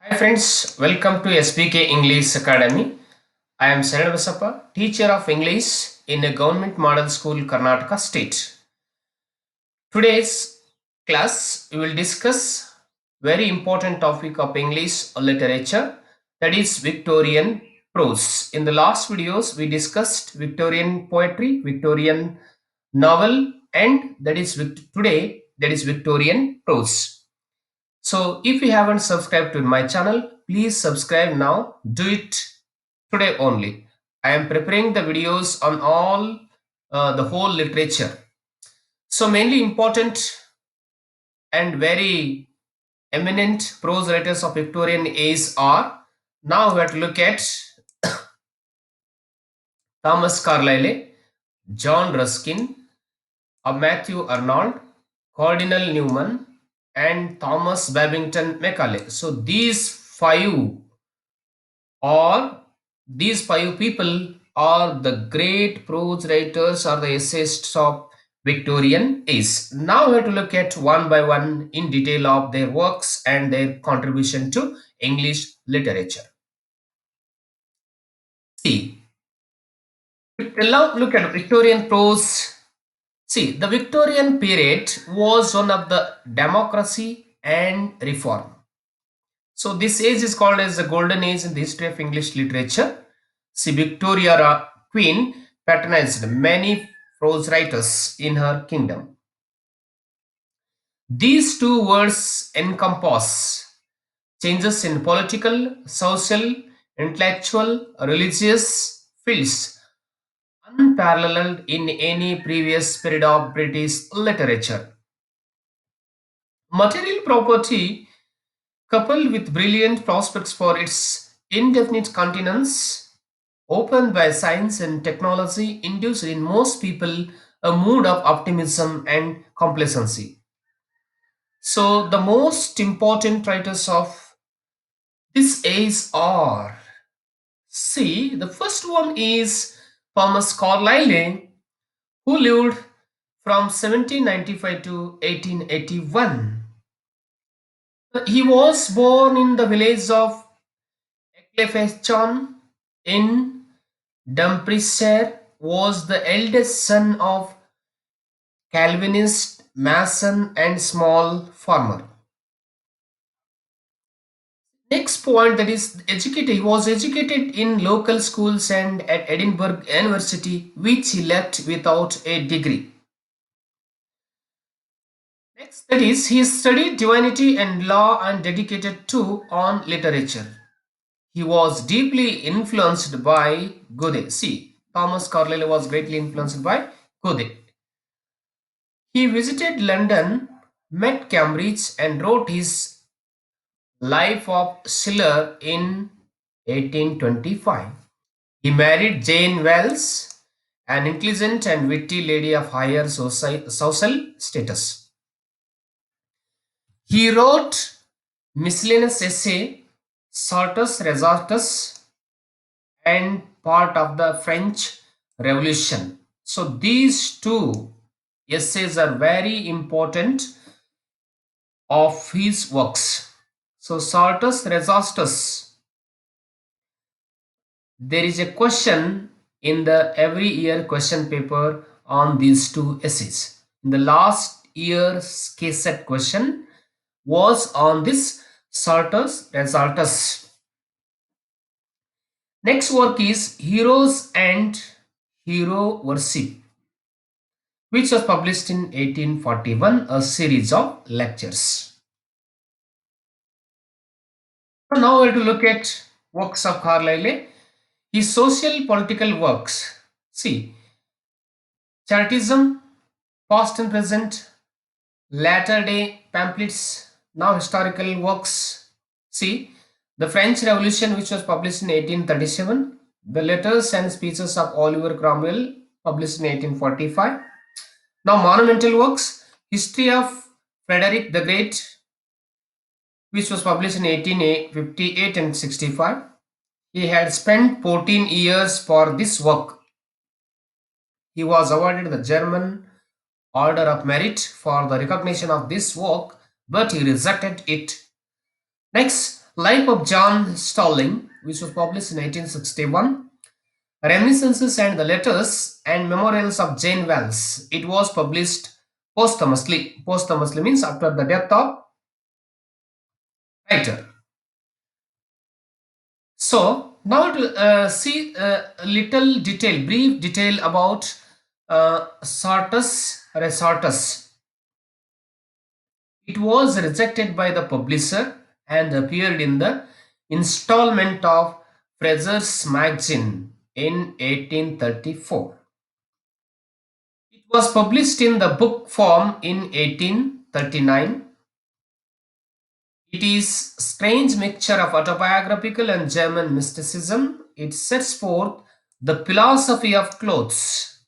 Hi friends, welcome to SBK English Academy. I am Saran Vasappa, teacher of English in a government model school, Karnataka state. Today's class we will discuss very important topic of English literature, that is Victorian prose. In the last videos we discussed Victorian poetry, Victorian novel, and today that is Victorian prose. So if you haven't subscribed to my channel, please subscribe now. Do it today only. I am preparing the videos on all the whole literature. So mainly important and very eminent prose writers of Victorian age are. Now we have to look at Thomas Carlyle, John Ruskin, Matthew Arnold, Cardinal Newman, and Thomas Babington Macaulay. So or these five people are the great prose writers or the essayists of Victorian age. Now we have to look at one by one in detail of their works and their contribution to English literature. See, now look at Victorian prose. See, the Victorian period was one of the democracy and reform. So this age is called as the golden age in the history of English literature. See, Victoria Queen patronized many prose writers in her kingdom. These two words encompass changes in political, social, intellectual, religious fields unparalleled in any previous period of British literature. Material property, coupled with brilliant prospects for its indefinite continuance, opened by science and technology, induced in most people a mood of optimism and complacency. So, the most important writers of this age are, see, the first one is Thomas Carlyle, who lived from 1795 to 1881. He was born in the village of Ecclefechon in Dumfriesshire, was the eldest son of Calvinist, mason, and small farmer. Next point, that is educated. He was educated in local schools and at Edinburgh University, which he left without a degree. Next, that is he studied divinity and law and dedicated to on literature. He was deeply influenced by Goethe. See, Thomas Carlyle was greatly influenced by Goethe. He visited London, met Cambridge, and wrote his Life of Schiller in 1825. He married Jane Wells, an intelligent and witty lady of higher social status. He wrote miscellaneous essay, Sortus Resortus, and part of the French Revolution. So these two essays are very important of his works. So Sortus Resortus, there is a question in the every year question paper on these two essays. In the last year's case set question was on this Sortus Resortus. Next work is Heroes and Hero Worship, which was published in 1841, a series of lectures. So now we have to look at works of Carlyle. His social political works. See, Chartism, past and present, latter day pamphlets, now historical works. See, the French Revolution, which was published in 1837, the letters and speeches of Oliver Cromwell, published in 1845. Now, monumental works, History of Frederick the Great, which was published in 1858 and 65. He had spent 14 years for this work. He was awarded the German Order of Merit for the recognition of this work, but he rejected it. Next, Life of John Stalling, which was published in 1861. Reminiscences and the Letters and Memorials of Jane Wells. It was published posthumously. Posthumously means after the death of writer. So now to see a little detail, brief detail about Sartus Resortus. It was rejected by the publisher and appeared in the installment of Fraser's Magazine in 1834. It was published in the book form in 1839. It is strange mixture of autobiographical and German mysticism. It sets forth the philosophy of clothes,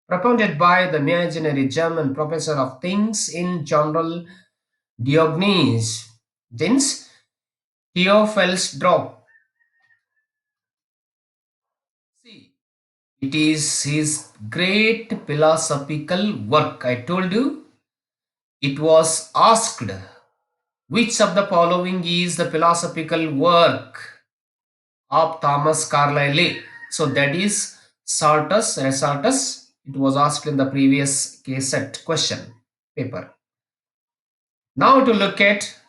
propounded by the imaginary German professor of things in general Diogenes Theophilsdorf. See, it is his great philosophical work. I told you it was asked which of the following is the philosophical work of Thomas Carlyle. So that is Sartus Resartus. It was asked in the previous case set question paper. Now to look at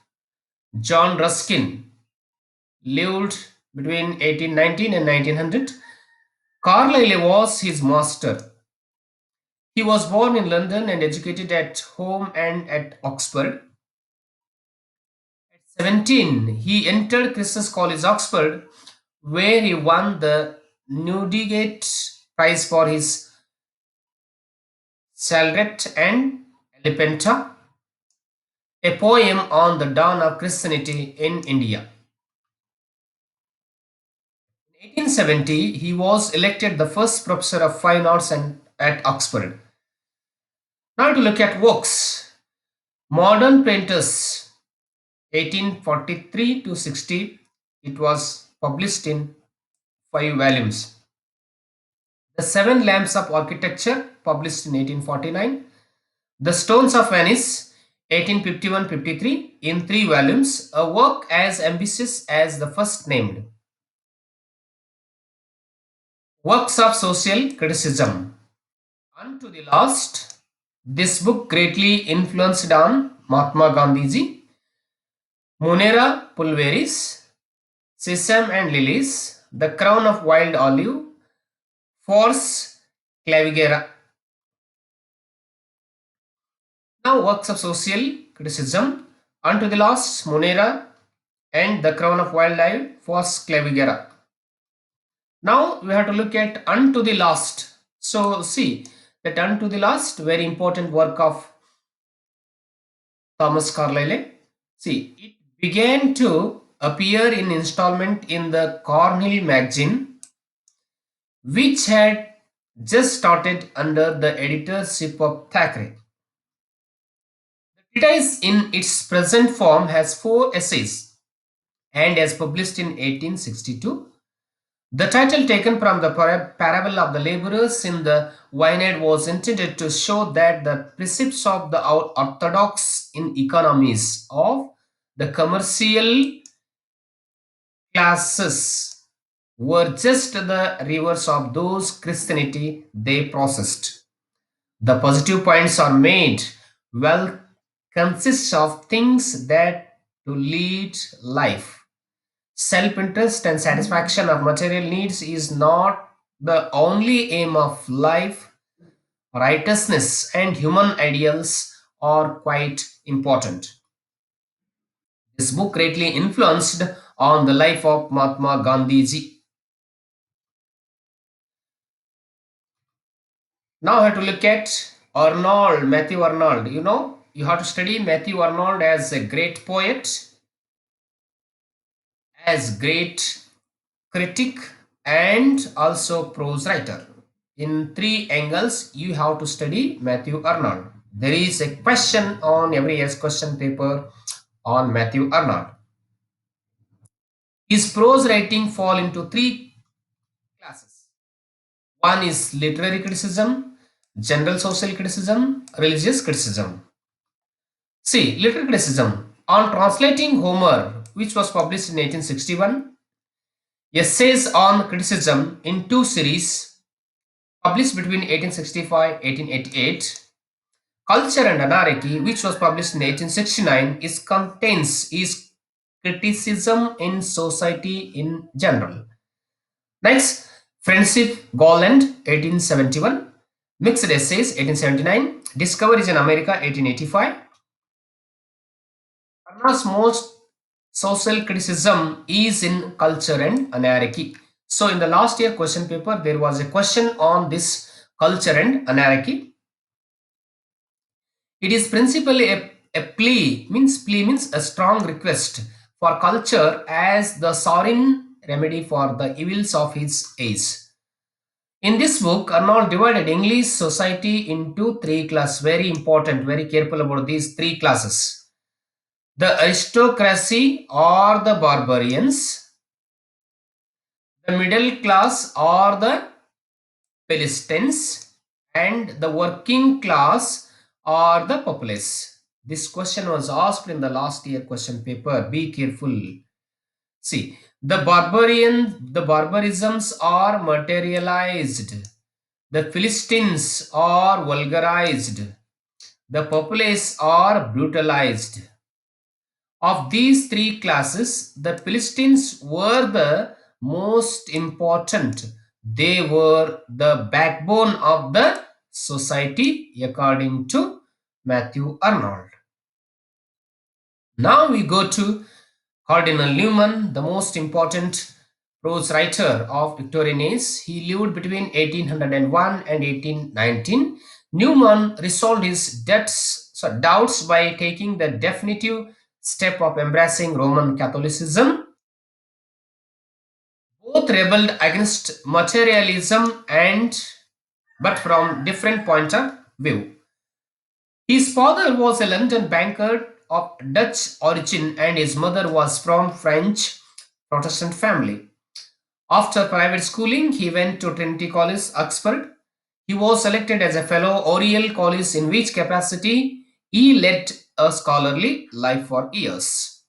John Ruskin, lived between 1819 and 1900. Carlyle was his master. He was born in London and educated at home and at Oxford. At 17, he entered Christ's College, Oxford, where he won the Newdigate Prize for his Salret and Elephanta, a poem on the dawn of Christianity in India. In 1870, he was elected the first professor of fine arts at Oxford. Now to look at works. Modern Painters, 1843 to 60. It was published in 5 volumes. The Seven Lamps of Architecture, published in 1849. The Stones of Venice, 1851-53, in 3 volumes, a work as ambitious as the first named. Works of Social Criticism. Unto the Last, this book greatly influenced on Mahatma Gandhiji. Munera Pulveris, Sesame and Lilies, The Crown of Wild Olive, Force Clavigera. Now works of social criticism. Unto the Last, Munera and The Crown of Wild Olive, Force Clavigera. Now we have to look at Unto the Last. So see that Unto the Last, very important work of Thomas Carlyle. See, it began to appear in installment in the Cornhill magazine, which had just started under the editorship of Thackeray. The treatise in its present form has 4 essays and as published in 1862. The title taken from the parable of the laborers in the vineyard was intended to show that the precepts of the orthodox in economies of the commercial classes were just the reverse of those Christianity they processed. The positive points are made. Wealth consists of things that to lead life. Self-interest and satisfaction of material needs is not the only aim of life. Righteousness and human ideals are quite important. This book greatly influenced on the life of Mahatma Gandhiji. Now I have to look at Arnold, Matthew Arnold. You know, you have to study Matthew Arnold as a great poet, as great critic, and also prose writer. In 3 angles, you have to study Matthew Arnold. There is a question on every year's question paper on Matthew Arnold. His prose writing fall into 3 classes. One is literary criticism, general social criticism, religious criticism. See, literary criticism. On translating Homer, which was published in 1861. Essays on Criticism in two series, published between 1865 1888. Culture and Anarchy, which was published in 1869, is criticism in society in general. Next, Friendship, Goland, 1871. Mixed Essays, 1879. Discoveries in America, 1885. Karna's most social criticism is in Culture and Anarchy. So, in the last year question paper, there was a question on this Culture and Anarchy. It is principally a plea means a strong request for culture as the sovereign remedy for the evils of his age. In this book, Arnold divided English society into three classes. Very important, very careful about these three classes. The aristocracy or the barbarians, the middle class or the Philistines, and the working class or the populace. This question was asked in the last year question paper. Be careful. See, the barbarisms are materialized. The Philistines are vulgarized. The populace are brutalized. Of these three classes, the Philistines were the most important. They were the backbone of the society, according to Matthew Arnold. Now we go to Cardinal Newman, the most important prose writer of Victorian age. He lived between 1801 and 1819. Newman resolved his doubts by taking the definitive step of embracing Roman Catholicism. Both rebelled against materialism and but from different point of view. His father was a London banker of Dutch origin and his mother was from French Protestant family. After private schooling, he went to Trinity College, Oxford. He was selected as a fellow Oriel College, in which capacity he led a scholarly life for years.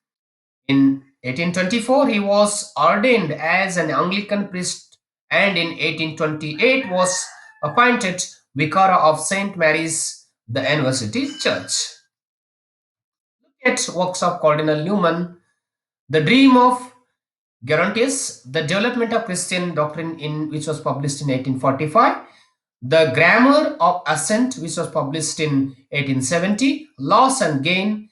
In 1824, he was ordained as an Anglican priest and in 1828 was appointed vicar of St. Mary's, the University Church. Look at works of Cardinal Newman, The Dream of Gerontius, The Development of Christian Doctrine, in which was published in 1845, The Grammar of Assent, which was published in 1870, Loss and Gain,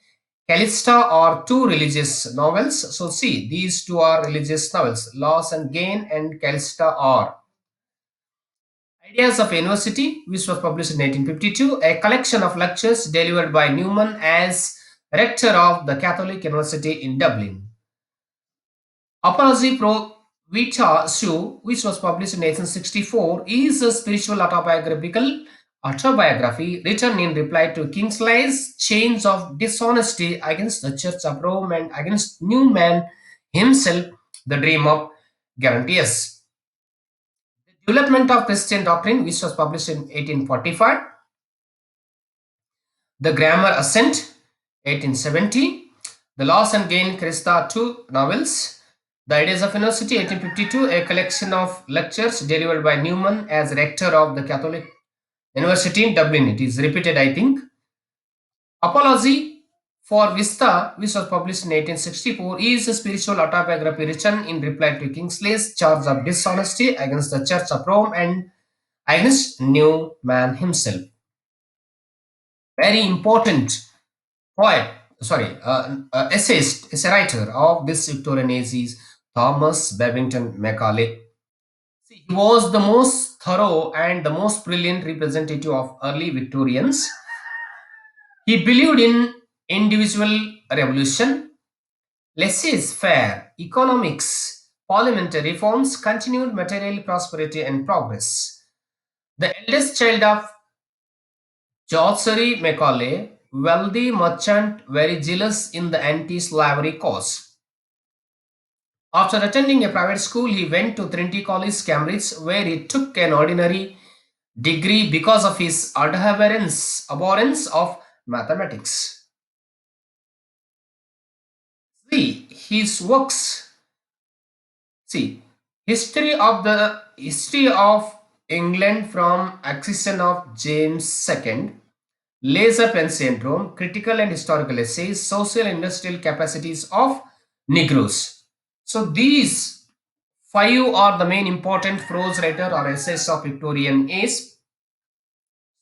Callista are two religious novels. So see, these two are religious novels. Loss and Gain and Callista are. Ideas of University, which was published in 1852, a collection of lectures delivered by Newman as rector of the Catholic University in Dublin. Apology Pro Vita Su, which was published in 1864, is a spiritual autobiography written in reply to Kingsley's chains of dishonesty against the Church of Rome and against Newman himself, The Dream of Gerontius. The Development of Christian Doctrine, which was published in 1845. The Grammar Assent, 1870. The Loss and Gain, Callista, two novels. The Ideas of University, 1852, a collection of lectures delivered by Newman as rector of the Catholic University in Dublin. It is repeated, I think. Apology for Vista, which was published in 1864, is a spiritual autobiography written in reply to Kingsley's charge of dishonesty against the Church of Rome and against Newman himself. Very important poet, essay writer of this Victorian age is Thomas Babington Macaulay. See, he was the most thorough and the most brilliant representative of early Victorians. He believed in individual revolution, laissez-faire economics, parliamentary reforms, continued material prosperity and progress. The eldest child of George Macaulay, wealthy merchant, very zealous in the anti-slavery cause. After attending a private school, he went to Trinity College, Cambridge, where he took an ordinary degree because of his abhorrence of mathematics. See, his works. See, history of England from accession of James II, laser-pen syndrome, critical and historical essays, social and industrial capacities of Negroes. So these five are the main important prose writer or essays of Victorian age.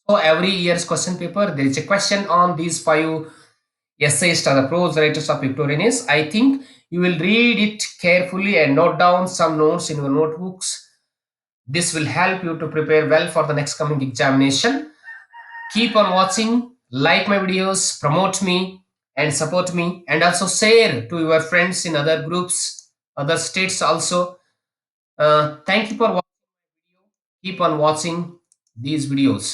So every year's question paper, there is a question on these five essayists or the prose writers of Victorian age. I think you will read it carefully and note down some notes in your notebooks. This will help you to prepare well for the next coming examination. Keep on watching, like my videos, promote me and support me, and also share to your friends in other groups, other states also. Thank you for watching. Keep on watching these videos.